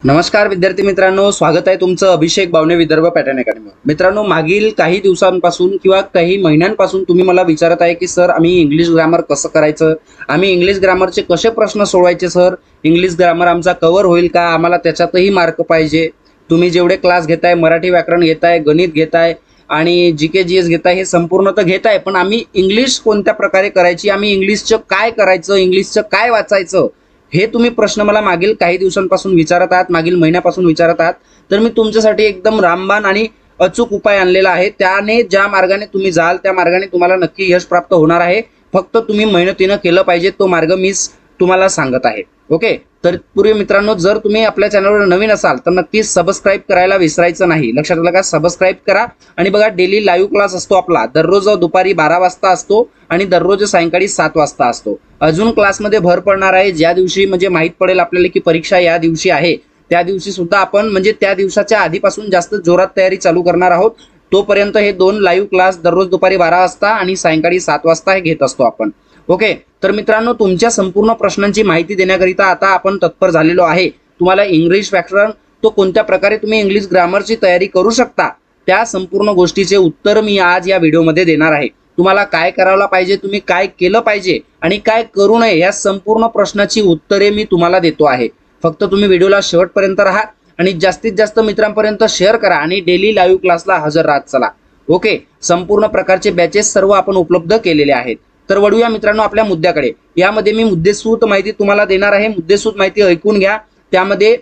नमस्कार विद्यार्थी मित्रांनो, स्वागत आहे तुमचं अभिषेक बावणे विदर्भ पॅटर्न अकॅडमी। मित्रांनो, मागील काही दिवसांपासून किंवा काही महिन्यांपासून तुम्ही मला विचारत आहे की सर आम्ही इंग्लिश ग्रामर कसं करायचं, आम्ही इंग्लिश ग्रामरचे कसे प्रश्न सोडवायचे सर, इंग्लिश ग्रामर आमचा कव्हर होईल का, आम्हाला त्याच्यातही मार्क पाहिजे। तुम्ही जेवढे क्लास घेताय, मराठी व्याकरण घेताय, गणित घेताय आणि जीके जीएस घेताय, हे संपूर्ण तर घेताय, पण आम्ही इंग्लिश कोणत्या प्रकारे करायची, आम्ही इंग्लिशचं काय करायचं, इंग्लिशचं काय वाचायचं, हे तुम्ही प्रश्न मला मागील काही दिवसांपासून विचारत आहात, मागील महिन्यापासून विचारत आहात। तर मी तुमच्यासाठी एकदम रामबाण आणि अचूक उपाय आणलेला आहे। त्याने ज्या मार्गाने तुम्ही जाल त्या मार्गाने तुम्हाला नक्की यश प्राप्त होणार आहे। फक्त तुम्ही मेहनतीने केलं पाहिजे, तो मार्ग मी तुम्हाला सांगत आहे। ओके, तर पूर्वी मित्रांनो, जर तुम्ही आपल्या चॅनलवर नवीन असाल तर नक्की सबस्क्राइब करायला विसरायचं नाही। लक्षात आलं का? सबस्क्राइब करा आणि बघा, डेली लाईव्ह क्लास असतो आपला, दररोज दुपारी 12 वाजता असतो आणि दररोज सायंकाळी 7 वाजता असतो। अजून क्लासमध्ये भर पडणार आहे, ज्या दिवशी म्हणजे माहित पडेल आपल्याला की परीक्षा या दिवशी आहे, त्या दिवशी सुद्धा आपण म्हणजे त्या दिवसाच्या आधीपासून जास्त जोरात तयारी चालू करणार आहोत। तोपर्यंत हे दोन लाईव्ह क्लास दररोज दुपारी 12 वाजता आणि सायंकाळी 7 वाजता हे घेत असतो आपण। ओके, तर मित्रांनो, तुमच्या संपूर्ण प्रश्नांची माहिती देण्याकरिता आता आपण तत्पर झालेलो आहे। तुम्हाला इंग्लिश व्याकरण तो कोणत्या प्रकारे तुम्ही इंग्लिश ग्रामरची तयारी करू शकता, त्या संपूर्ण गोष्टीचे उत्तर मी आज या व्हिडिओमध्ये देणार आहे। तुम्हाला काय करायला पाहिजे, तुम्ही काय केलं पाहिजे आणि काय करू नये, या संपूर्ण प्रश्नाची उत्तरे मी तुम्हाला देतो आहे। फक्त तुम्ही व्हिडिओला शेवटपर्यंत राहा आणि जास्तीत जास्त मित्रांपर्यंत शेअर करा आणि डेली लाईव्ह क्लासला हजर राहत चला। ओके, संपूर्ण प्रकारचे बॅचेस सर्व आपण उपलब्ध केलेले आहेत। तर वळूया मित्रांनो आपल्या मुद्द्याकडे। यामध्ये मी मुद्देसूद माहिती तुम्हाला देणार आहे, मुद्देसूद माहिती ऐकून घ्या। त्यामध्ये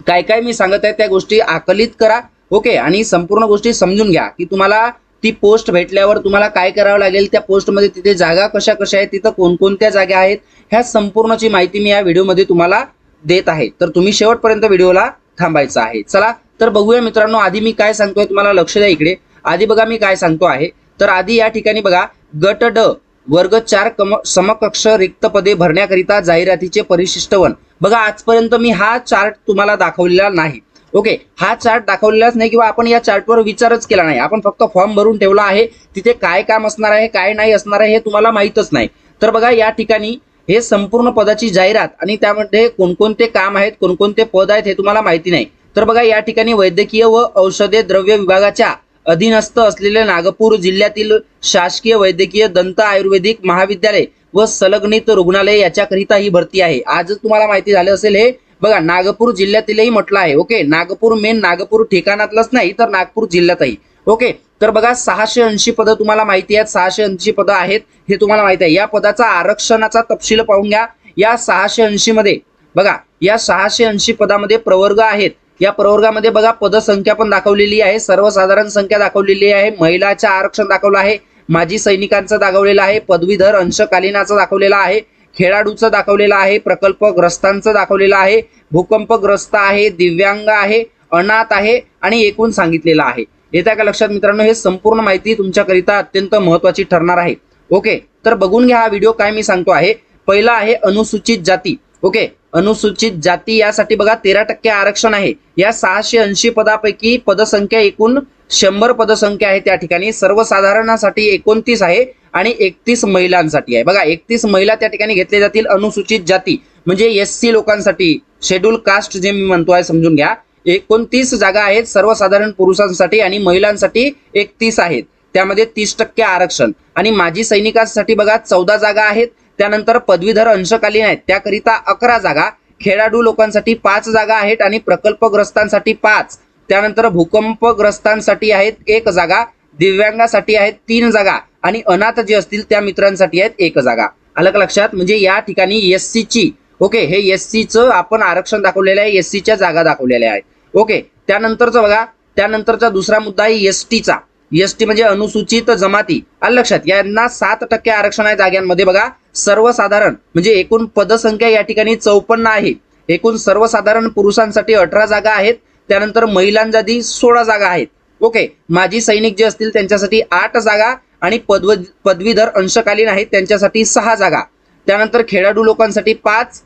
काय काय मी सांगत आहे त्या गोष्टी आकलित करा। ओके, आणि संपूर्ण गोष्टी समजून घ्या की तुम्हाला ती पोस्ट भेटल्यावर तुम्हाला काय करावं लागेल, त्या पोस्टमध्ये तिथे जागा कशा कशा आहेत, तिथं कोणकोणत्या जागा आहेत, ह्या संपूर्णची माहिती मी या व्हिडिओमध्ये तुम्हाला देत आहे। तर तुम्ही शेवटपर्यंत व्हिडिओला थांबायचं आहे। चला तर बघूया मित्रांनो, आधी मी काय सांगतोय तुम्हाला लक्ष द्या इकडे। आधी बघा मी काय सांगतो आहे, तर आधी या ठिकाणी बघा, गट ड वर्ग 4 समकक्ष रिक्त पदे भरण्याकरिता जाहिरातीचे परिशिष्टवन। बघा, आजपर्यंत मी हा चार्ट तुम्हाला दाखवलेला नाही। ओके, हा चार्ट दाखवलेलाच नाही किंवा आपण या चार्टवर विचारच केला नाही, आपण फक्त फॉर्म भरून ठेवला आहे। तिथे काय काम असणार आहे, काय नाही असणार आहे, हे तुम्हाला माहीतच नाही। तर बघा, या ठिकाणी हे संपूर्ण पदाची जाहिरात आणि त्यामध्ये कोणकोणते काम आहेत, कोणकोणते पद आहेत, हे तुम्हाला माहिती नाही। तर बघा, या ठिकाणी वैद्यकीय व औषधे द्रव्य विभागाच्या अधीनस्थ असलेले नागपूर जिल्ह्यातील शासकीय वैद्यकीय दंत आयुर्वेदिक महाविद्यालय व संलग्नित रुग्णालय याच्याकरिता ही भरती आहे। आज तुम्हाला माहिती झाले असेल, हे बघा नागपूर जिल्ह्यातीलही म्हटलं आहे। ओके, नागपूर मेन नागपूर ठिकाणातलंच नाही तर नागपूर जिल्ह्यातही। ओके, तर बघा 680 पदं तुम्हाला माहिती आहेत, 680 पदं आहेत हे तुम्हाला माहिती आहे। या पदाचा आरक्षणाचा तपशील पाहून घ्या। या 680 मध्ये बघा, या 680 पदामध्ये प्रवर्ग आहेत। या प्रवर्गामध्ये बघा पदसंख्या पण दाखवलेली आहे, सर्वसाधारण संख्या दाखवलेली आहे, महिलाचं आरक्षण दाखवलं आहे, माजी सैनिकांचं दाखवलेलं आहे, पदवीधर अंशकालीनाचं दाखवलेलं आहे, खेळाडूचं दाखवलेलं आहे, प्रकल्पग्रस्तांचं दाखवलेलं आहे, भूकंपग्रस्त आहे, दिव्यांग आहे, अनाथ आहे आणि एकूण सांगितलेलं आहे। येत्या का लक्षात मित्रांनो? हे संपूर्ण माहिती तुमच्याकरिता अत्यंत महत्त्वाची ठरणार आहे। ओके, तर बघून घ्या हा व्हिडिओ काय मी सांगतो आहे। पहिला आहे अनुसूचित जाती। ओके, अनुसूचित जाती यासाठी बघा 13% आरक्षण आहे। या 680 पदापैकी पदसंख्या एकूण 100 पदसंख्या आहे। त्या ठिकाणी सर्वसाधारणासाठी 29 आहे आणि 31 महिलांसाठी आहे। बघा, 31 महिला त्या ठिकाणी घेतले जातील। अनुसूचित जाती म्हणजे एससी लोकांसाठी, शेड्यूल कास्ट जे मी म्हणतो आहे, समजून घ्या। 29 जागा आहेत सर्वसाधारण पुरुषांसाठी आणि महिलांसाठी 31 आहेत, त्यामध्ये 30% आरक्षण। आणि माजी सैनिकांसाठी बघा 14 जागा आहेत। त्यानंतर पदवीधर अंशकालीन आहेत त्याकरिता 11 जागा, खेळाडू लोकांसाठी 5 जागा आहेत आणि प्रकल्पग्रस्तांसाठी 5, त्यानंतर भूकंपग्रस्तांसाठी आहेत 1 जागा, दिव्यांगासाठी आहेत 3 जागा आणि अनाथ जे असतील त्या मित्रांसाठी आहेत 1 जागा। आलं का लक्षात? म्हणजे या ठिकाणी एससी ची, ओके, हे एससीचं आपण आरक्षण दाखवलेलं आहे, एससीच्या जागा दाखवलेल्या आहेत। ओके, त्यानंतरचं बघा, त्यानंतरचा दुसरा मुद्दा आहे एसटीचा। एसटी म्हणजे अनुसूचित जमाती। आलं लक्षात? यांना 7% आरक्षण आहे जागांमध्ये। बघा, सर्वसाधारण म्हणजे एकूण पदसंख्या या ठिकाणी 54 आहे। एकूण सर्वसाधारण पुरुषांसाठी 18 जागा आहेत, त्यानंतर महिलांसाठी 16 जागा आहेत। ओके, माजी सैनिक जे असतील त्यांच्यासाठी 8 जागा आणि पदवीधर अंशकालीन आहेत त्यांच्यासाठी 6 जागा, त्यानंतर खेळाडू लोकांसाठी 5,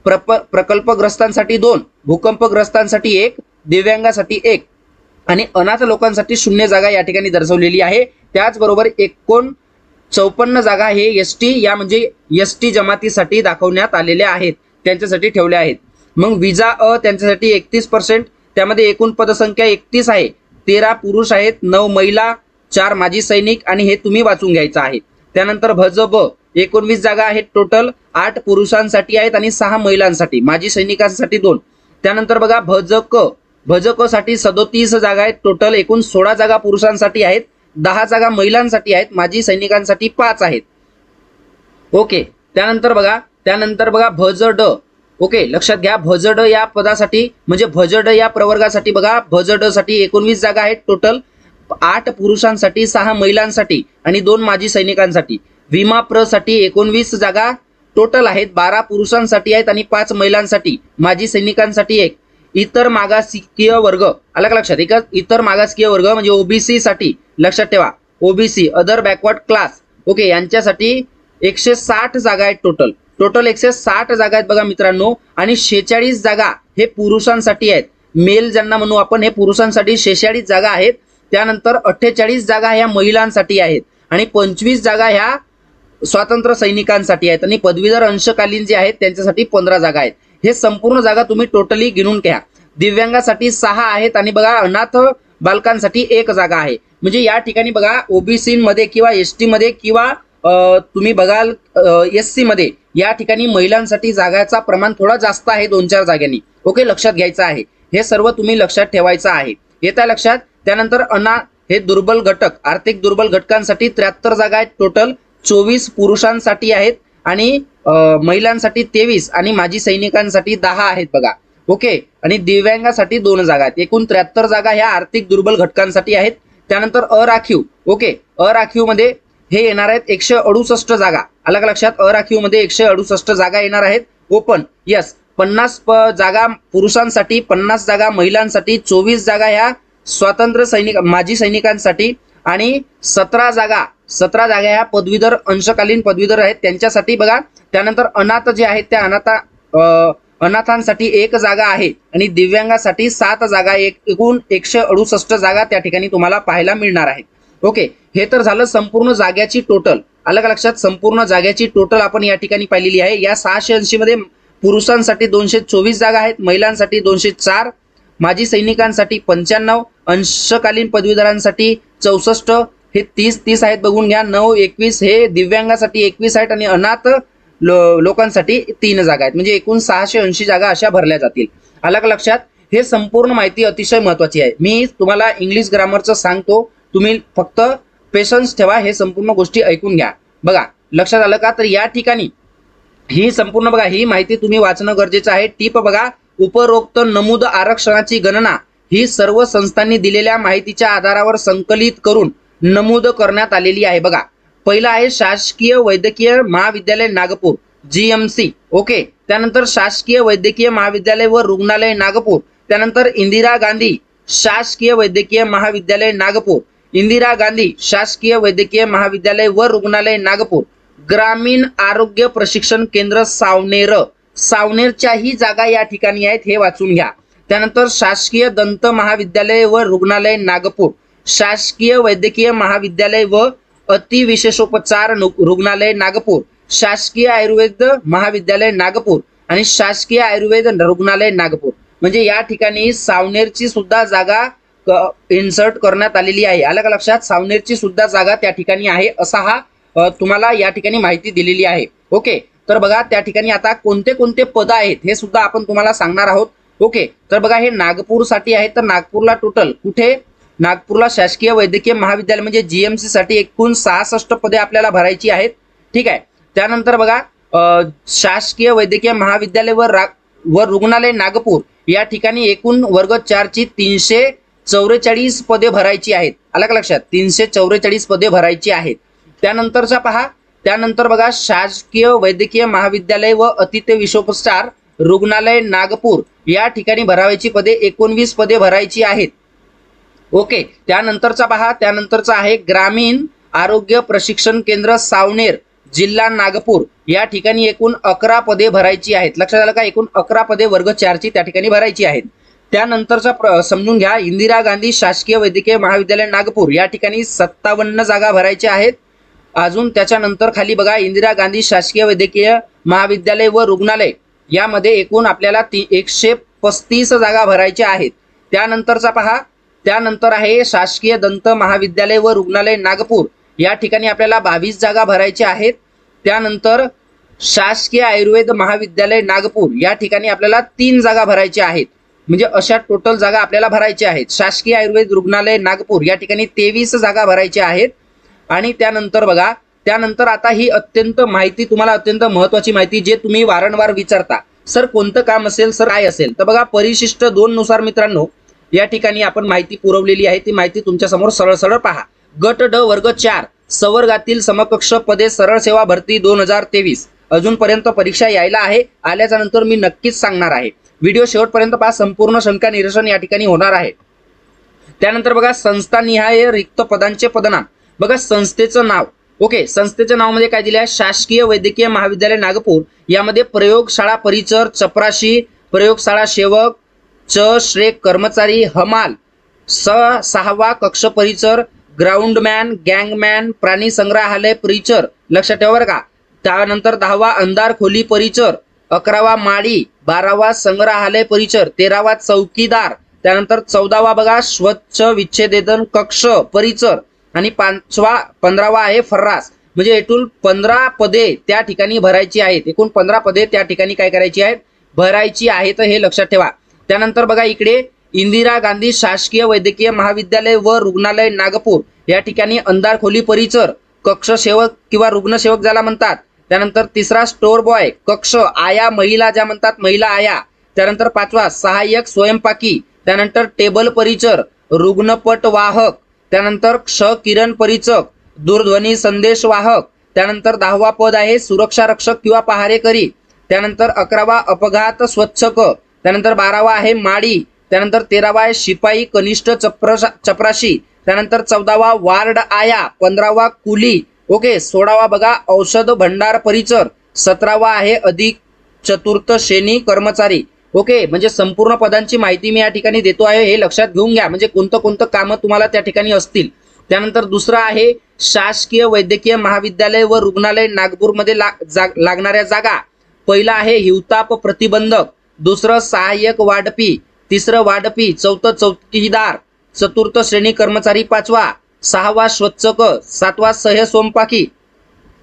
प्रकल्पग्रस्तांसाठी 2, भूकंपग्रस्तांसाठी 1, दिव्यांगासाठी 1 आणि अनाथ लोकांसाठी 0 जागा या ठिकाणी दर्शवलेली आहे। त्याचबरोबर एकूण 54 जागा हे एसटी या म्हणजे एसटी जमातीसाठी दाखवण्यात आलेल्या आहेत, त्यांच्यासाठी ठेवल्या आहेत। मग विजा अ त्यांच्यासाठी 31%, त्यामध्ये एकूण पदसंख्या 31 आहे, 13 पुरुष आहेत, 9 महिला, 4 माजी सैनिक आणि हे तुम्ही वाचून घ्यायचं आहे. त्यानंतर भज ब 19 जागा आहेत टोटल, 8 पुरुषांसाठी आहेत आणि 6 महिलांसाठी, माजी सैनिकांसाठी 2. त्यानंतर बघा भज क साठी 37 जागा आहेत टोटल, एकूण 16 जागा पुरुषांसाठी आहेत, 10 जागा महिलांसाठी आहेत, माजी सैनिकांसाठी 5 आहेत. ओके. त्यानंतर बघा भज ड. ओके, लक्षात घ्या भज ड या पदासाठी म्हणजे भज ड या प्रवर्गासाठी बघा भज ड साठी 19 जागा आहेत टोटल, 8 पुरुषांसाठी, 6 महिलांसाठी आणि 2 माजी सैनिकांसाठी. विमा प्र साठी 19 जागा टोटल आहेत, 12 पुरुषांसाठी आहेत आणि 5 महिलांसाठी, माजी सैनिकांसाठी 1. इतर मागासवर्गीय वर्ग, आलं का लक्षात? इतर मागासवर्गीय वर्ग म्हणजे ओबीसी साठी लक्षात ठेवा, OBC other backward class, okay, यांच्यासाठी 160 जागा आहेत टोटल 160 जागा आहेत बघा मित्रांनो. आणि 46 जागा हे पुरुषांसाठी आहेत, मेल ज्यांना म्हणू आपण, हे पुरुषांसाठी 46 जागा आहेत. त्यानंतर 48 जागा ह्या महिलांसाठी आहेत आणि 25 जागा ह्या स्वातंत्र्य सैनिकांसाठी आहेत आणि पदवीधर अंशकालीन जे आहेत त्यांच्यासाठी 15 जागा आहेत. हे संपूर्ण जागा तुम्ही टोटली गिनून घ्या. दिव्यांगासाठी 6 आहेत आणि बघा अनाथ बालकांसाठी 1 जागा आहे. म्हणजे या ठिकाणी बघा ओबीसी मध्ये किंवा एसटी मध्ये किंवा तुम्ही बघाल एससी मध्ये या ठिकाणी महिलांसाठी जागाचा प्रमाण थोडा जास्त आहे, 2-4 जागांनी. ओके, लक्षात घ्यायचं आहे. हे सर्व तुम्ही लक्षात ठेवायचं आहे. येत्या लक्षात. त्यानंतर हे दुर्बल घटक, आर्थिक दुर्बल घटकांसाठी 73 जागा आहेत टोटल, 24 पुरुषांसाठी आहेत आणि महिलांसाठी 23 आणि माजी सैनिकांसाठी 10 आहेत बघा. ओके, आणि दिव्यांगासाठी 2 जागा आहेत. एकूण 73 जागा ह्या आर्थिक दुर्बल घटकांसाठी आहेत. त्यानंतर अराखीव, ओके, अराखीव मध्ये हे येणार आहेत 168 जागा, आलं का लक्षात? अराखीव मध्ये 168 जागा येणार आहेत. ओपन, यस, 50 जागा पुरुषांसाठी, 50 जागा महिलांसाठी, 24 जागा ह्या स्वातंत्र्य सैनिक माजी सैनिकांसाठी आणि 17 जागा ह्या पदवीधर अंशकालीन पदवीधर आहेत त्यांच्यासाठी बघा. त्यानंतर अनाथ जे आहेत त्या अनाथांसाठी 1 जागा आहे आणि दिव्यांगासाठी 7 जागा, एकूण 168 जागा त्या ठिकाणी तुम्हाला पाहायला मिळणार आहेत. ओके, हे तर झालं संपूर्ण जाग्याची टोटल, आलं का लक्षात? संपूर्ण जाग्याची टोटल आपण या ठिकाणी पाहिलेली आहे. या 680 मध्ये पुरुषांसाठी 224 जागा आहेत, महिलांसाठी 204, माजी सैनिकांसाठी 95, अंशकालीन पदवीधरांसाठी 64, हे 30 आहेत बघून घ्या. 9, 21 हे दिव्यांगासाठी 21 आहेत आणि अनाथ लोकांसाठी 3 जागा आहेत. म्हणजे एकूण 680 जागा अशा भरल्या जातील, आलं का लक्षात? हे संपूर्ण माहिती अतिशय महत्वाची आहे. मी तुम्हाला इंग्लिश ग्रामरचं सांगतो, तुम्ही फक्त पेशन्स ठेवा, हे संपूर्ण गोष्टी ऐकून घ्या. बघा, लक्षात आलं का? तर या ठिकाणी ही संपूर्ण बघा ही माहिती तुम्ही वाचणं गरजेचं आहे. टिप बघा, उपरोक्त नमूद आरक्षणाची गणना ही सर्व संस्थांनी दिलेल्या माहितीच्या आधारावर संकलित करून नमूद करण्यात आलेली आहे. बघा, पहिला आहे शासकीय वैद्यकीय महाविद्यालय नागपूर, जीएमसी. ओके, त्यानंतर शासकीय वैद्यकीय महाविद्यालय व रुग्णालय नागपूर, त्यानंतर इंदिरा गांधी शासकीय वैद्यकीय महाविद्यालय नागपूर, इंदिरा गांधी शासकीय वैद्यकीय महाविद्यालय व रुग्णालय नागपूर, ग्रामीण आरोग्य प्रशिक्षण केंद्र सावनेरच्याही जागा या ठिकाणी आहेत, हे वाचून घ्या. त्यानंतर शासकीय दंत महाविद्यालय व रुग्णालय नागपूर, शासकीय वैद्यकीय महाविद्यालय व अतिविशेषोपचार रुग्णालय नागपूर, शासकीय आयुर्वेद महाविद्यालय नागपूर आणि शासकीय आयुर्वेद रुग्णालय नागपूर. म्हणजे या ठिकाणी सावनेरची सुद्धा जागा इन्सर्ट करण्यात आलेली आहे, आलं का लक्षात? सावनेरची सुद्धा जागा त्या ठिकाणी आहे, असा हा तुम्हाला या ठिकाणी माहिती दिलेली आहे. ओके, तर बघा त्या ठिकाणी आता कोणते कोणते पद आहेत हे सुद्धा आपण तुम्हाला सांगणार आहोत. ओके, तर बघा हे नागपूरसाठी आहे, तर नागपूरला टोटल कुठे? नागपूरला शासकीय वैद्यकीय महाविद्यालय म्हणजे जीएमसी साठी एकूण 66 पदे आपल्याला भरायची आहेत. ठीक आहे. त्यानंतर बघा शासकीय वैद्यकीय महाविद्यालय व रुग्णालय नागपूर या ठिकाणी एकूण वर्ग 4 ची 344 पदे भरायची आहेत, आलं का लक्षात? 344 पदे भरायची आहेत. त्यानंतरचा पहा, त्यानंतर बघा शासकीय वैद्यकीय महाविद्यालय व अतिथ्य विशोपचार रुग्णालय नागपूर या ठिकाणी भरायची पदे 19 पदे भरायची आहेत. ओके, त्यानंतरचा पहा, त्यानंतरचा आहे ग्रामीण आरोग्य प्रशिक्षण केंद्र सावनेर जिल्हा नागपूर या ठिकाणी एकूण 11 पदे भरायची आहेत. लक्षात आलं का? एकूण 11 पदे वर्ग 4 ची त्या ठिकाणी भरायची आहेत. त्यानंतरचा समजून घ्या, इंदिरा गांधी शासकीय वैद्यकीय महाविद्यालय नागपूर या ठिकाणी 57 जागा भरायच्या आहेत. अजून त्याच्यानंतर खाली बघा इंदिरा गांधी शासकीय वैद्यकीय महाविद्यालय व रुग्णालय यामध्ये एकूण आपल्याला 135 जागा भरायच्या आहेत। त्यानंतरचा पहा, त्यानंतर आहे शासकीय दंत महाविद्यालय व रुग्णालय नागपूर, या ठिकाणी आपल्याला 22 जागा भरायच्या आहेत। त्यानंतर शासकीय आयुर्वेद महाविद्यालय नागपूर, या ठिकाणी आपल्याला 3 जागा भरायच्या आहेत। म्हणजे अशा टोटल जागा आपल्याला भरायच्या आहेत। शासकीय आयुर्वेद रुग्णालय नागपूर या ठिकाणी 23 जागा भरायच्या आहेत। आणि त्यानंतर बघा, त्यानंतर आता ही अत्यंत माहिती, तुम्हाला अत्यंत महत्त्वाची माहिती, जे तुम्ही वारंवार विचारता, सर कोणतं काम असेल, सर काय असेल, तर बघा परिशिष्ट 2 नुसार मित्रांनो या ठिकाणी आपण माहिती पुरवलेली आहे। ती माहिती तुमच्या समोर सरळ सरळ पहा। गट ड वर्ग 4 संवर्गातील समकक्ष पदे सरळ सेवा भरती 2023 अजूनपर्यंत परीक्षा यायला आहे। आल्याच्या नंतर मी नक्कीच सांगणार आहे। व्हिडिओ शेवटपर्यंत पहा, संपूर्ण शंका निरसन या ठिकाणी होणार आहे। त्यानंतर बघा संस्थानिहाय रिक्त पदांचे पदनाम, बघा संस्थेचं नाव, ओके, संस्थेचं नाव मध्ये काय दिले आहे, शासकीय वैद्यकीय महाविद्यालय नागपूर, यामध्ये प्रयोगशाळा परिचर चपराशी, प्रयोगशाळा सेवक, श्रेक कर्मचारी, हमाल, 6वा कक्ष परिचर, ग्राउंडमॅन, गँगमॅन, प्राणी संग्रहालय परिचर, लक्षात ठेवा बरं का। त्यानंतर 10वा अंधार खोली परिचर, 11वा माळी, 12वा संग्रहालय परिचर, 13वा चौकीदार, त्यानंतर 14वा बघा स्वच्छ विच्छेदन कक्ष परिचर, आणि 15वा आहे फर्रास। म्हणजे एकूण 15 पदे त्या ठिकाणी भरायची आहेत। एकूण 15 पदे त्या ठिकाणी काय करायची आहेत, भरायची आहेत, हे लक्षात ठेवा। त्यानंतर बघा इकडे इंदिरा गांधी शासकीय वैद्यकीय महाविद्यालय व रुग्णालय नागपूर, या ठिकाणी अंधार खोली परिचर, कक्ष सेवक किंवा रुग्णसेवक ज्याला म्हणतात। त्यानंतर 3रा स्टोर बॉय, कक्ष आया, महिला ज्या म्हणतात, महिला आया। त्यानंतर 5वा सहाय्यक स्वयंपाकी, त्यानंतर टेबल परिचर, रुग्णपट वाहक, त्यानंतर किरण परिचक, दूरध्वनी संदेश वाहक, त्यानंतर 10वा पद आहे सुरक्षा रक्षक किंवा पहारेकरी, त्यानंतर 11वा अपघात स्वच्छक, त्यानंतर 12वा आहे माळी, त्यानंतर 13वा आहे शिपाई कनिष्ठ चपराशी, त्यानंतर 14वा वार्ड आया, 15वा कुली, ओके, 16वा बघा औषध भंडार परिचर, 17वा आहे अधिक चतुर्थ श्रेणी कर्मचारी, ओके। म्हणजे संपूर्ण पदांची माहिती मी या ठिकाणी देतो आहे, हे लक्षात घेऊन घ्या, म्हणजे कोणतं कामं तुम्हाला त्या ठिकाणी असतील। त्यानंतर दुसरा आहे शासकीय वैद्यकीय महाविद्यालय व रुग्णालय नागपूरमध्ये लागणाऱ्या जागा। पहिला आहे हिवताप प्रतिबंधक, दुसरं सहाय्यक वाढपी, तिसरं वाढपी, चौथं चौकीदार, चतुर्थ श्रेणी कर्मचारी 5वा, 6वा स्वच्छक, 7वा स्वयंपाकी,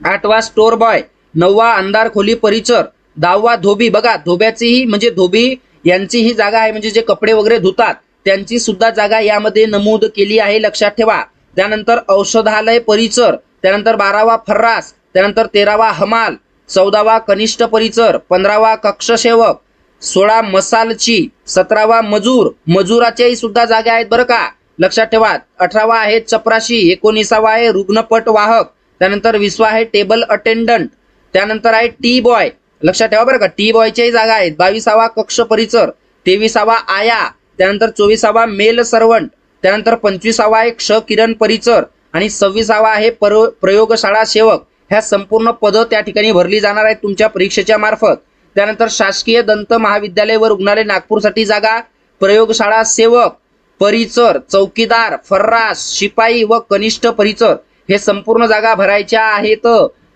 8वा स्टोर बॉय, 9वा अंधार खोली परिचर, 10वा धोबी, बघा धोब्याचीही म्हणजे धोबी यांची ही जागा आहे, म्हणजे जे कपडे वगैरे धुतात त्यांची सुद्धा जागा यामध्ये नमूद केली आहे, लक्षात ठेवा। त्यानंतर औषधालय परिचर, त्यानंतर 12वा फर्रास, त्यानंतर 13वा हमाल, 14वा कनिष्ठ परिचर, 15वा कक्ष सेवक, 16 मसालची, 17वा मजूर, मजुराच्याही सुद्धा जागा आहेत बरं का, लक्षात ठेवा। 18वा आहे चपराशी, 19वा आहे रुग्णपट वाहक, त्यानंतर 20वा आहे टेबल अटेंडंट, त्यानंतर आहे टी बॉय, लक्षात ठेवा बरं का, टी बॉयच्याही जागा आहेत। 22वा कक्ष परिचर, 23वा आया, त्यानंतर 24वा मेल सर्वंट, त्यानंतर 25वा आहे किरण परिचर, आणि 26वा आहे प्रयोगशाळा सेवक। ह्या संपूर्ण पद त्या ठिकाणी भरली जाणार आहेत तुमच्या परीक्षेच्या मार्फत। त्यानंतर शासकीय दंत महाविद्यालय व रुग्णालय नागपूरसाठी जागा प्रयोगशाळा सेवक, परिचर, चौकीदार, फर्रास, शिपाई व कनिष्ठ परिचर, हे संपूर्ण जागा भरायच्या आहेत,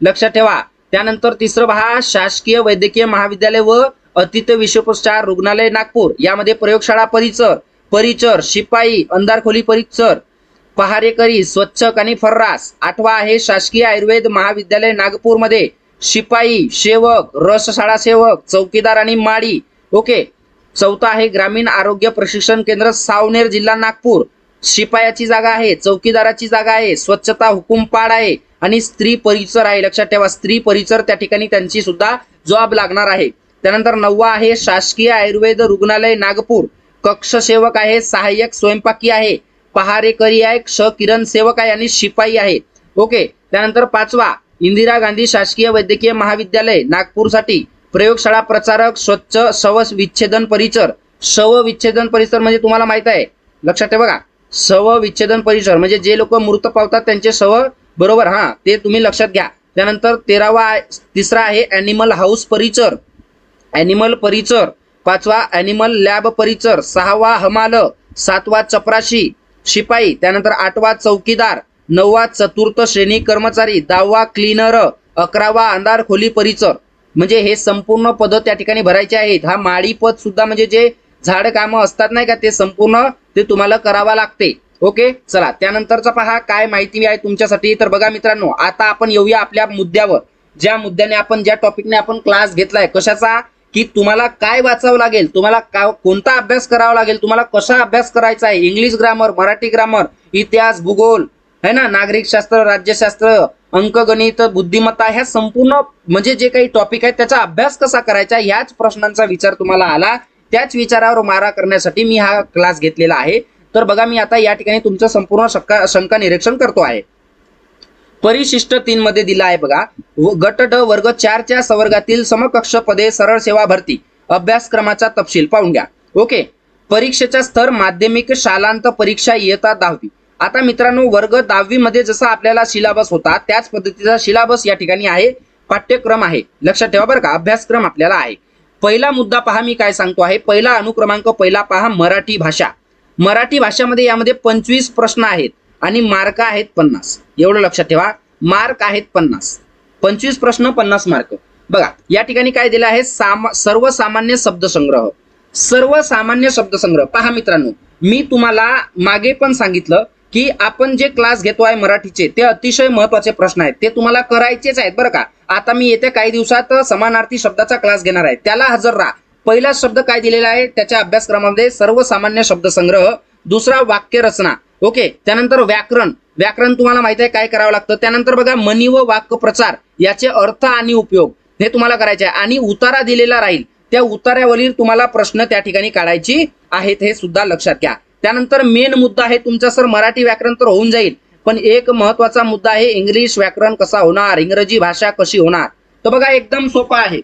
लक्षात ठेवा। त्यानंतर तिसरं पहा शासकीय वैद्यकीय महाविद्यालय व अतिथ्य विश्वोपचार रुग्णालय नागपूर, यामध्ये प्रयोगशाळा परिचर, शिपाई, अंधार खोली परिचर, पहारेकरी, स्वच्छक आणि फर्रास। 8वा आहे शासकीय आयुर्वेद महाविद्यालय नागपूरमध्ये शिपाई, सेवक, रसशाळा सेवक, चौकीदार आणि माळी, ओके। 4था आहे ग्रामीण आरोग्य प्रशिक्षण केंद्र सावनेर जिल्हा नागपूर, शिपायाची जागा आहे, चौकीदाराची जागा आहे, स्वच्छता हुकुमपाड आहे, आणि स्त्री परिचर आहे, लक्षात ठेवा, स्त्री परिचर त्या ठिकाणी त्यांची सुद्धा जॉब लागणार आहे। त्यानंतर 9वा आहे शासकीय आयुर्वेद रुग्णालय नागपूर, कक्ष सेवक आहे, सहाय्यक स्वयंपाकी आहे, पहारेकरी आहे, किरण सेवक आहे, आणि शिपाई आहे, ओके। त्यानंतर 5वा इंदिरा गांधी शासकीय वैद्यकीय महाविद्यालय नागपूरसाठी प्रयोगशाळा प्रचारक, स्वच्छ शव विच्छेदन परिचर। शव विच्छेदन परिसर म्हणजे तुम्हाला माहित आहे, लक्षात ठेवा बघा, शव विच्छेदन परिसर म्हणजे जे लोक मृत पावतात त्यांचे शव, बरोबर, हा, ते तुम्ही लक्षात घ्या। त्यानंतर 13वा आहे ॲनिमल हाऊस परिचर, ॲनिमल परिचर, 5वा ॲनिमल लॅब परिचर, 6वा हमाल, 7वा चपराशी शिपाई, त्यानंतर 8वा चौकीदार, 9वा चतुर्थ श्रेणी कर्मचारी, 10वा क्लीनर, 11वा अंधार खोली परिचर, म्हणजे हे संपूर्ण पद त्या ठिकाणी भरायचे आहेत. हा माळी पद सुद्धा म्हणजे जे झाड कामं असतात नाही का, ते संपूर्ण ते तुम्हाला करावा लागते. ओके, चला त्यानंतरचा पहा काय माहिती आहे तुमच्यासाठी. तर बघा मित्रांनो, आता आपण येऊया आपल्या मुद्द्यावर. ज्या मुद्द्याने आपण ज्या टॉपिकने आपण क्लास घेतलाय कशाचा, की तुम्हाला काय वाचावं लागेल, तुम्हाला कोणता अभ्यास करावा लागेल, तुम्हाला कसा अभ्यास करायचा आहे. इंग्लिश ग्रामर, मराठी ग्रामर, इतिहास, भूगोल है ना, नागरिक शास्त्र, राज्यशास्त्र, अंकगणित, बुद्धिमत्ता, ह्या संपूर्ण म्हणजे जे काही टॉपिक आहेत त्याचा अभ्यास कसा करायचा, ह्याच प्रश्नांचा विचार तुम्हाला आला. त्याच विचारावर मारा करण्यासाठी मी हा क्लास घेतलेला आहे. तर बघा, मी आता या ठिकाणी तुमचं संपूर्ण शंका निरीक्षण करतो आहे. परिशिष्ट 3 मध्ये दिला आहे बघा, गट ड वर्ग 4 च्या संवर्गातील समकक्ष पदे सरळ सेवा भरती अभ्यासक्रमाचा तपशील पाहून घ्या. ओके, परीक्षेचा स्तर माध्यमिक शालांत परीक्षा इयत्ता 10वी. आता मित्रांनो, वर्ग 10वी मध्ये जसा आपल्याला सिलेबस होता त्याच पद्धतीचा सिलेबस या ठिकाणी आहे, पाठ्यक्रम आहे. लक्षात ठेवा बरं का, अभ्यासक्रम आपल्याला आहे. पहिला मुद्दा पहा मी काय सांगतो आहे. पहिला अनुक्रमांक पहिला पहा, मराठी भाषा. मराठी भाषामध्ये यामध्ये 25 प्रश्न आहेत आणि मार्क आहेत 50. एवढं लक्षात ठेवा, मार्क आहेत 50. 25 प्रश्न 50 मार्क. बघा या ठिकाणी काय दिलं आहे, सर्वसामान्य शब्दसंग्रह. सर्वसामान्य शब्दसंग्रह पहा मित्रांनो, मी तुम्हाला मागे पण सांगितलं की आपण जे क्लास घेतो आहे मराठीचे ते अतिशय महत्त्वाचे प्रश्न आहेत, ते तुम्हाला करायचेच आहेत बरं का. आता मी येत्या काही दिवसात समानार्थी शब्दाचा क्लास घेणार आहे, त्याला हजर राहा. पहिला शब्द काय दिलेला आहे त्याच्या अभ्यासक्रमामध्ये, सर्वसामान्य शब्दसंग्रह. दुसरा वाक्य रचना. ओके, त्यानंतर व्याकरण. व्याकरण तुम्हाला माहिती आहे काय करावं लागतं. त्यानंतर बघा मनी व वाक्य प्रचार, याचे अर्थ आणि उपयोग हे तुम्हाला करायचे आहे. आणि उतारा दिलेला राहील, त्या उतार्यावरील तुम्हाला प्रश्न त्या ठिकाणी काढायची आहेत, हे सुद्धा लक्षात घ्या. त्यानंतर मेन मुद्दा आहे तुमचा सर मराठी व्याकरण तर होऊन जाईल, पण एक महत्वाचा मुद्दा आहे इंग्लिश व्याकरण कसा होणार, इंग्रजी भाषा कशी होणार. तर बघा एकदम सोपं आहे,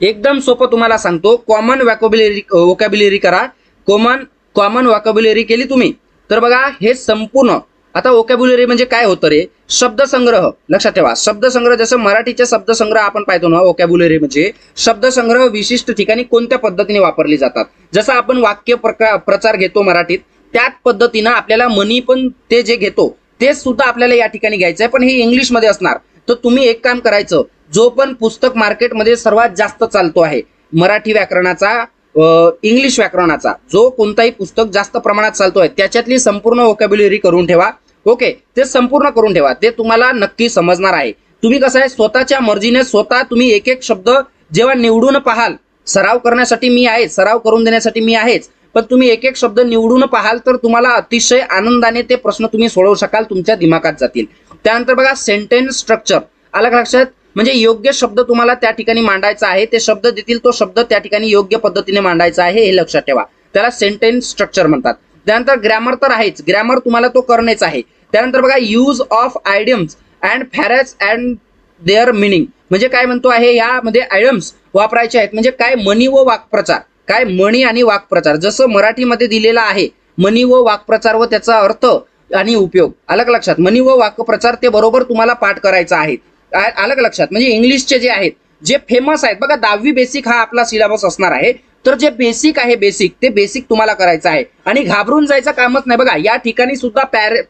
एकदम सोपं तुम्हाला सांगतो. कॉमन वोकॅब्युलरी करा. कॉमन वोकॅब्युलरी केली तुम्ही तर बघा हे संपूर्ण. आता वोकॅब्युलरी म्हणजे काय होतं रे, शब्दसंग्रह. लक्षात ठेवा, शब्दसंग्रह जसं मराठीचे शब्दसंग्रह आपण पाहतो ना, वोकॅब्युलरी म्हणजे शब्दसंग्रह विशिष्ट ठिकाणी कोणत्या पद्धतीने वापरली जातात. जसं आपण वाक्य प्रचार घेतो मराठीत, त्याच पद्धतीनं आपल्याला मनी पण ते जे घेतो ते सुद्धा आपल्याला या ठिकाणी घ्यायचं आहे, पण हे इंग्लिशमध्ये असणार. तर तुम्ही एक काम करायचं, जो पण पुस्तक मार्केटमध्ये सर्वात जास्त चालतो आहे मराठी व्याकरणाचा, इंग्लिश व्याकरणाचा, जो कोणताही पुस्तक जास्त प्रमाणात चालतोय त्याच्यातली संपूर्ण वोकॅब्युलरी करून ठेवा. ओके, ते संपूर्ण करून ठेवा, ते तुम्हाला नक्की समजणार आहे. तुम्ही कसं आहे स्वतःच्या मर्जीने स्वतः तुम्ही एक एक शब्द जेव्हा निवडून पाहाल, सराव करण्यासाठी मी आहे, सराव करून देण्यासाठी मी आहेच, पण तुम्ही एक एक शब्द निवडून पाहाल तर तुम्हाला अतिशय आनंदाने ते प्रश्न तुम्ही सोडवू शकाल, तुमच्या दिमागात जातील. त्यानंतर बघा सेंटेन्स स्ट्रक्चर. अलग लक्षात, म्हणजे योग्य शब्द तुम्हाला त्या ठिकाणी मांडायचा आहे, ते शब्द देतील तो शब्द त्या ठिकाणी योग्य पद्धतीने मांडायचा आहे, हे लक्षात ठेवा. त्याला सेंटेन्स स्ट्रक्चर म्हणतात. त्यानंतर ग्रॅमर तर आहेच, ग्रॅमर तुम्हाला तो करणेच आहे. त्यानंतर बघा use of idioms and phrases and their meaning. म्हणजे काय म्हणतो आहे, यामध्ये आयडियम्स वापरायचे आहेत. म्हणजे काय, मनी व वाक्प्रचार. काय, मणी आणि वाक्प्रचार. जसं मराठीमध्ये दिलेला आहे मनी व वाक्प्रचार व त्याचा अर्थ आणि उपयोग. अलग लक्षात, मनी व वाक्प्रचार ते बरोबर तुम्हाला पाठ करायचा आहे. अलग लक्षात, म्हणजे इंग्लिशचे जे आहेत जे फेमस आहेत बघा, 10वी बेसिक हा आपला सिलेबस असणार आहे. तर जे बेसिक आहे बेसिक, ते बेसिक तुम्हाला करायचं आहे आणि घाबरून जायचं कामच नाही. बघा या ठिकाणी सुद्धा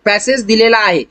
पॅसेज दिलेला आहे,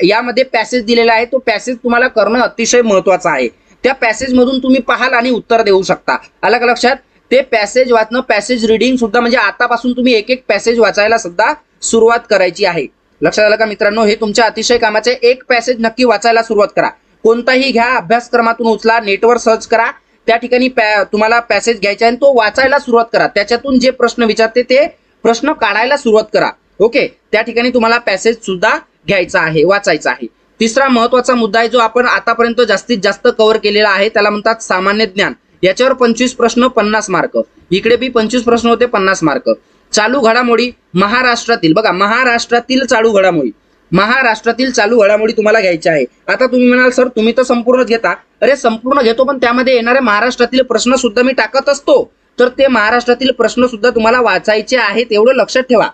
यामध्ये पॅसेज दिलेला आहे, तो पॅसेज तुम्हाला करणं अतिशय महत्वाचं आहे. त्या पॅसेज मधून तुम्ही पाहाल आणि उत्तर देऊ शकता. अलग लक्षात, ते पॅसेज वाचणं, पॅसेज रिडिंग सुद्धा, म्हणजे आतापासून तुम्ही एक एक पॅसेज वाचायला सुद्धा सुरुवात करायची आहे. लक्षात आलं का मित्रांनो, हे तुमच्या अतिशय कामाचे. एक पॅसेज नक्की वाचायला सुरुवात करा, कोणताही घ्या, अभ्यासक्रमातून उचला, नेटवर सर्च करा, त्या ठिकाणी तुम्हाला पॅसेज घ्यायचा आहे तो वाचायला सुरुवात करा. त्याच्यातून जे प्रश्न विचारते ते प्रश्न काढायला सुरुवात करा. ओके, त्या ठिकाणी तुम्हाला पॅसेज सुद्धा घ्यायचा आहे, वाचायचा आहे. तिसरा महत्वाचा मुद्दा आहे जो आपण आतापर्यंत जास्तीत जास्त कव्हर केलेला आहे, त्याला म्हणतात सामान्य ज्ञान. याच्यावर 25 प्रश्न 50 मार्क. इकडे बी 25 प्रश्न होते 50 मार्क. चालू घडामोडी महाराष्ट्रातील, बघा महाराष्ट्रातील चालू घडामोडी, महाराष्ट्रातील चालू घडामोडी तुम्हाला घ्यायच्या आहे. आता तुम्ही म्हणाल सर तुम्ही तर संपूर्णच घेता. अरे संपूर्ण घेतो, पण त्यामध्ये येणारे महाराष्ट्रातील प्रश्न सुद्धा मी टाकत असतो, तर ते महाराष्ट्रातील प्रश्न सुद्धा तुम्हाला वाचायचे आहेत, एवढं लक्षात ठेवा.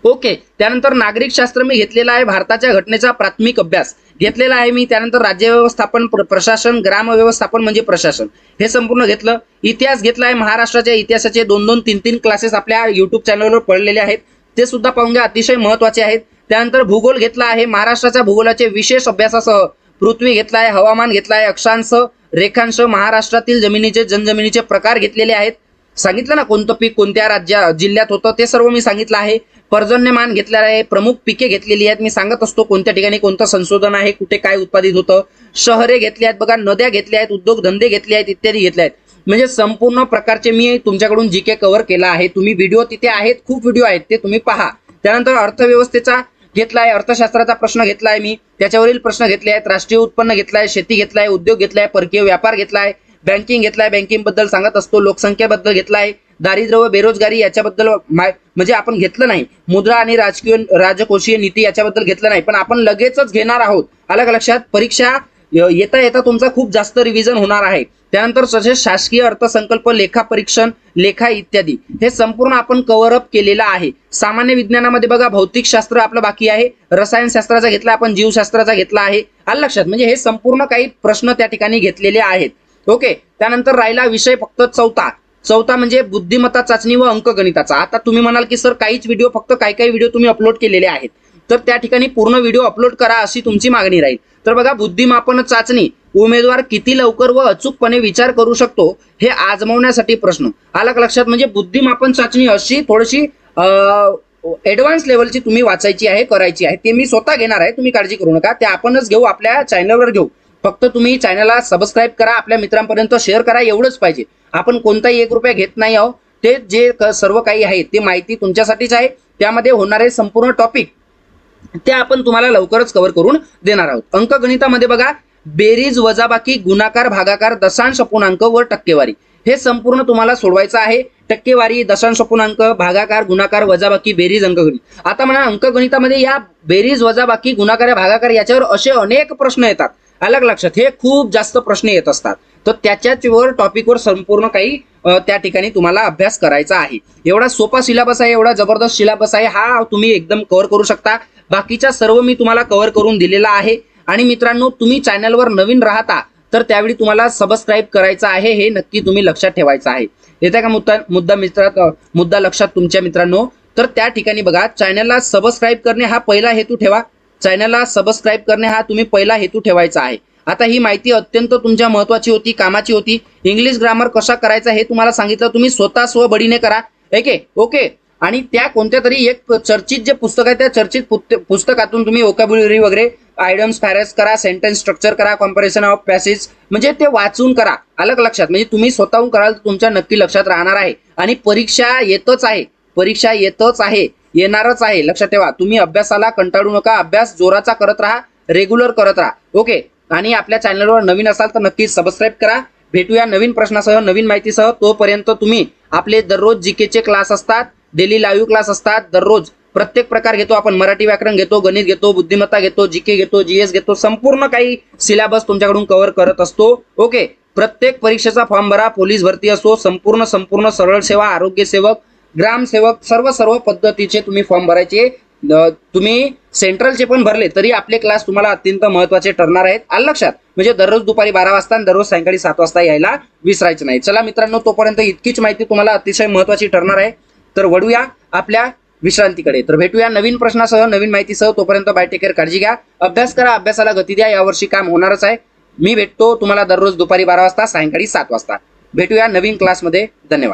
ओके, त्यानंतर नागरिक शास्त्र मी घेतलेला आहे, भारताच्या घटनेचा प्राथमिक अभ्यास घेतलेला आहे मी. त्यानंतर राज्य व्यवस्थापन, प्रशासन, ग्राम व्यवस्थापन म्हणजे प्रशासन, हे संपूर्ण घेतलं. इतिहास घेतला आहे, महाराष्ट्राच्या इतिहासाचे 2-2, 3-3 क्लासेस आपल्या युट्यूब चॅनलवर पडलेले आहेत, ते सुद्धा पाहून घ्या, अतिशय महत्वाचे आहेत. त्यानंतर भूगोल घेतला आहे, महाराष्ट्राच्या भूगोलाचे विशेष अभ्यासासह पृथ्वी घेतलाय, हवामान घेतलाय, अक्षांश, रेखांश, महाराष्ट्रातील जमिनीचे जनजमिनीचे प्रकार घेतलेले आहेत, सांगितलं ना कोणतं पीक कोणत्या जिल्ह्यात होतं ते सर्व मी सांगितलं आहे. पर्जन्यमान घेतलेलं आहे, प्रमुख पिके घेतलेली आहेत, मी सांगत असतो कोणत्या ठिकाणी कोणतं संशोधन आहे, कुठे काय उत्पादित होतं. शहरे घेतली आहेत बघा, नद्या घेतल्या आहेत, उद्योग धंदे घेतले आहेत, इत्यादी घेतले आहेत. म्हणजे संपूर्ण प्रकारचे मी तुमच्याकडून जीके कव्हर केला आहे. तुम्ही व्हिडिओ तिथे आहेत, खूप व्हिडिओ आहेत, ते तुम्ही पहा. त्यानंतर अर्थव्यवस्थेचा घेतलाय, अर्थशास्त्राचा प्रश्न घेतलाय मी, त्याच्यावरील प्रश्न घेतले आहेत. राष्ट्रीय उत्पन्न घेतलाय, शेती घेतलाय, उद्योग घेतलाय, परकीय व्यापार घेतलाय, बँकिंग घेतलाय, बँकिंग बद्दल सांगत असतो, लोकसंख्येबद्दल घेतलाय, दारिद्र्य व बेरोजगारी याच्याबद्दल म्हणजे आपण घेतलं नाही, मुद्रा आणि राजकोषीय नीती याच्याबद्दल घेतलं नाही, पण आपण लगेचच घेणार आहोत. अलग लक्षात. परीक्षा येता येता तुमचा खूप जास्त रिव्हिजन होणार आहे. त्यानंतर तसेच शासकीय अर्थसंकल्प, लेखा परीक्षण, लेखा इत्यादी हे संपूर्ण आपण कव्हर अप केलेलं आहे. सामान्य विज्ञानामध्ये बघा भौतिकशास्त्र आपलं बाकी आहे, रसायनशास्त्राचा घेतला आपण, जीवशास्त्राचा घेतला आहे. आलं लक्षात. म्हणजे हे संपूर्ण काही प्रश्न त्या ठिकाणी घेतलेले आहेत. ओके. त्यानंतर राहिला विषय फक्त चौथा म्हणजे बुद्धिमत्ता चाचणी व अंकगणिताचा. आता तुम्ही म्हणाल की सर काहीच व्हिडिओ, फक्त काही व्हिडिओ तुम्ही अपलोड केलेले आहेत, तर त्या ठिकाणी पूर्ण व्हिडिओ अपलोड करा अशी तुमची मागणी राहील. तर बघा, बुद्धिमापन चाचणी, उमेदवार किती लवकर व अचूकपणे विचार करू शकतो हे आजमावण्यासाठी प्रश्न. अलग लक्षात. म्हणजे बुद्धिमापन चाचणी अशी थोडीशी ऍडव्हान्स लेवलची तुम्ही वाचायची आहे, करायची आहे. ते मी स्वतः घेणार आहे, तुम्ही काळजी करू नका. ते आपणच घेऊ, आपल्या चॅनलवर घेऊ. फक्त तुम्ही चॅनलला सबस्क्राईब करा, आपल्या मित्रांपर्यंत शेअर करा, एवढंच पाहिजे. आपण कोणताही 1 रुपया घेत नाही आहोत. ते जे सर्व काही आहे ते माहिती तुमच्यासाठीच आहे. त्यामध्ये होणारे संपूर्ण टॉपिक ते आपण तुम्हाला लवकरच कव्हर करून देणार आहोत. अंकगणितामध्ये बघा, बेरीज, वजाबाकी, गुणाकार, भागाकार, दशांश अपूर्णांक व टक्केवारी हे संपूर्ण तुम्हाला सोडवायचं आहे. टक्केवारी, दशांश अपूर्णांक, भागाकार, गुणाकार, वजाबाकी, बेरीज, अंकगणित. आता म्हणा अंकगणितामध्ये या बेरीज, वजाबाकी, गुणाकार, भागाकार याच्यावर असे अनेक प्रश्न येतात. अलग लक्षात. हे खूप जास्त प्रश्न येत असतात. तर त्याच्यावर टॉपिकवर संपूर्ण काही त्या ठिकाणी तुम्हाला अभ्यास करायचा आहे. एवढा सोपा सिलेबस आहे, एवढा जबरदस्त सिलेबस आहे, हा तुम्ही एकदम कव्हर करू शकता. बाकीच्या सर्व मी तुम्हाला कव्हर करून दिलेला आहे. आणि मित्रांनो, तुम्ही चॅनलवर नवीन राहता तर त्यावेळी तुम्हाला सबस्क्राईब करायचं आहे, हे नक्की तुम्ही लक्षात ठेवायचं आहे. येते का मुद्दा लक्षात तुमच्या मित्रांनो? तर त्या ठिकाणी बघा, चॅनलला सबस्क्राईब करणे हा पहिला हेतू ठेवा. चॅनलला सबस्क्राईब करणे हा तुम्ही पहिला हेतू ठेवायचा आहे. आता ही माहिती अत्यंत तुमच्या महत्वाची होती, कामाची होती. इंग्लिश ग्रामर कसा करायचा हे तुम्हाला सांगितलं, तुम्ही स्वतः स्वबळीने करा. ओके. आणि त्या कोणत्या तरी एक चर्चित जे पुस्तक आहे, त्या चर्चित पुस्तकातून तुम्ही वोकॅब्युलरी वगैरे, आयडम्स फॅरेस करा, सेंटेन्स स्ट्रक्चर करा, कॉम्पॅरिझन ऑफ पॅसेज, म्हणजे ते वाचून करा. अलग लक्षात. म्हणजे तुम्ही स्वतःहून कराल तर तुमच्या नक्की लक्षात राहणार आहे. आणि परीक्षा येतच आहे, येणारच आहे. लक्षात ठेवा. तुम्ही अभ्यासाला कंटाळू नका. अभ्यास जोराचा करत राहा, रेग्युलर करत राहा. ओके. आणि आपल्या चॅनलवर नवीन असाल तर नक्की सबस्क्राईब करा. भेटूया नवीन प्रश्नासह, नवीन माहितीसह. तोपर्यंत तुम्ही आपले दररोज जीकेचे क्लास असतात, डेली लाईव्ह क्लास असतात. दररोज प्रत्येक प्रकार घेतो आपण. मराठी व्याकरण घेतो, गणित घेतो, बुद्धिमत्ता घेतो, जीके घेतो, जीएस घेतो. संपूर्ण काही सिलेबस तुमच्याकडून कव्हर करत असतो. ओके. प्रत्येक परीक्षेचा फॉर्म भरा. पोलीस भरती असो, संपूर्ण सरळ सेवा, आरोग्य सेवक, ग्रामसेवक, सर्व पद्धतीचे तुम्ही फॉर्म भरायचे. तुम्ही सेंट्रलचे पण भरले तरी आपले क्लास तुम्हाला अत्यंत महत्वाचे ठरणार आहेत. आलं लक्षात. म्हणजे दररोज दुपारी 12 वाजता आणि दररोज सायंकाळी 7 वाजता यायला विसरायचं नाही. चला मित्रांनो, तोपर्यंत इतकीच माहिती तुम्हाला अतिशय महत्वाची ठरणार आहे. तर वळूया आपल्या विश्रांतीकडे. तर भेटूया नवीन प्रश्नासह, नवीन माहितीसह. तोपर्यंत बाय, टेक केअर, काळजी घ्या. अभ्यास करा, अभ्यासाला गती द्या. यावर्षी काम होणारच आहे. मी भेटतो तुम्हाला दररोज दुपारी 12 वाजता, सायंकाळी 7 वाजता. भेटूया नवीन क्लासमध्ये. धन्यवाद.